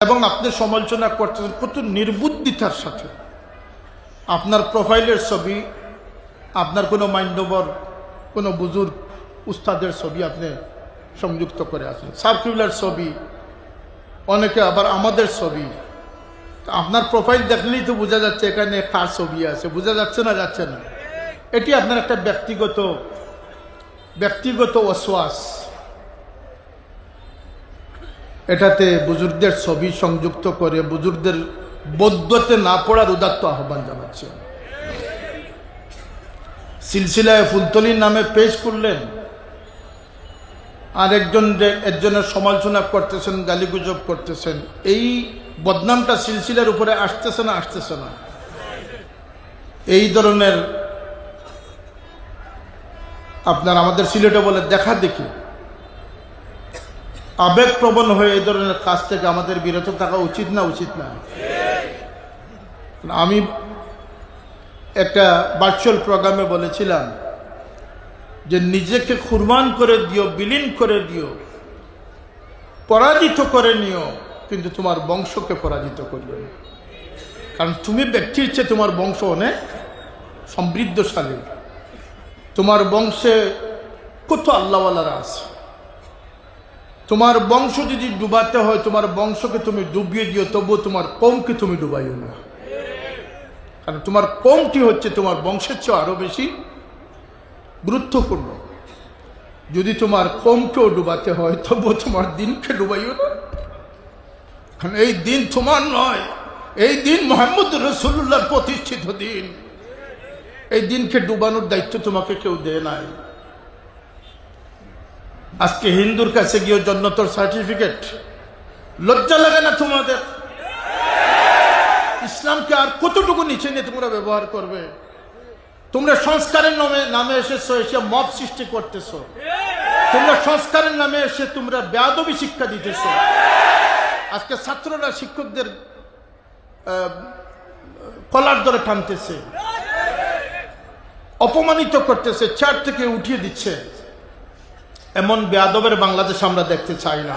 এবং আপনি সমালোচনা করতেছেন কত নির্বুদ্ধিতার সাথে। আপনার প্রোফাইলের ছবি, আপনার কোনো মান্যবর কোনো বুজুর্গ উস্তাদের ছবি আপনি সংযুক্ত করে আছেন, সার্কুলার ছবি, অনেকে আবার আমাদের ছবি। আপনার প্রোফাইল দেখলেই তো বোঝা যাচ্ছে এখানে কার ছবি আছে, বোঝা যাচ্ছে না যাচ্ছে না। এটি আপনার একটা ব্যক্তিগত ওয়াসওয়াস। এটাতে বুজুর্গদের ছবি সংযুক্ত করে বুজুর্গদের বদুয়াতে না পড়ার উদাত্ত আহ্বান জানাচ্ছে। সিলসিলায় ফুলতলির নামে পেশ করলেন, আর একজনের সমালোচনা করতেছেন, গালিগুজব করতেছেন। এই বদনামটা সিলসিলার উপরে আসতেছে না? এই ধরনের আপনার আমাদের সিলেটে বলে দেখা দেখি আবেগপ্রবণ হয়ে এই ধরনের কাজ থেকে আমাদের বিরত থাকা উচিত না? আমি একটা ভার্চুয়াল প্রোগ্রামে বলেছিলাম যে নিজেকে কুরবান করে দিও, বিলীন করে দিও, পরাজিত করে নিও, কিন্তু তোমার বংশকে পরাজিত করিও না। কারণ তুমি ব্যক্তির চেয়ে তোমার বংশ অনেক সমৃদ্ধশালী। তোমার বংশে কত আল্লাহওয়ালারা আছে। তোমার বংশ যদি ডুবাতে হয়, তোমার বংশকে তুমি ডুবিয়ে দিও, তবুও তোমার কওমকে তুমি ডুবাইও না। কারণ তোমার কওমটি হচ্ছে তোমার বংশের চেয়ে আরো বেশি গুরুত্বপূর্ণ। যদি তোমার কওমকেও ডুবাতে হয়, তবুও তোমার দিনকে ডুবাইও না। কারণ এই দিন তোমার নয়, এই দিন মুহাম্মদ রাসূলুল্লাহর প্রতিষ্ঠিত দিন। এই দিনকে ডুবানোর দায়িত্ব তোমাকে কেউ দেয় নাই। আজকে হিন্দুর কাছে গিয়ে জন্নতর সার্টিফিকেট, লজ্জা লাগে না তোমাদের? ইসলামকে আর কতটুকু নিচে নিয়ে তোমরা ব্যবহার করবে? তোমরা সংস্কারের নামে এসেছো, এসে মব সৃষ্টি করতেছো। তোমরা সংস্কারের নামে এসে তোমরা বেয়াদবি শিক্ষা দিতেছো। আজকে ছাত্ররা শিক্ষকদের কলার ধরে টানতেছে, অপমানিত করতেছে, চেয়ার থেকে উঠিয়ে দিচ্ছে। এমন বেয়াদবের বাংলাদেশ আমরা দেখতে চাই না।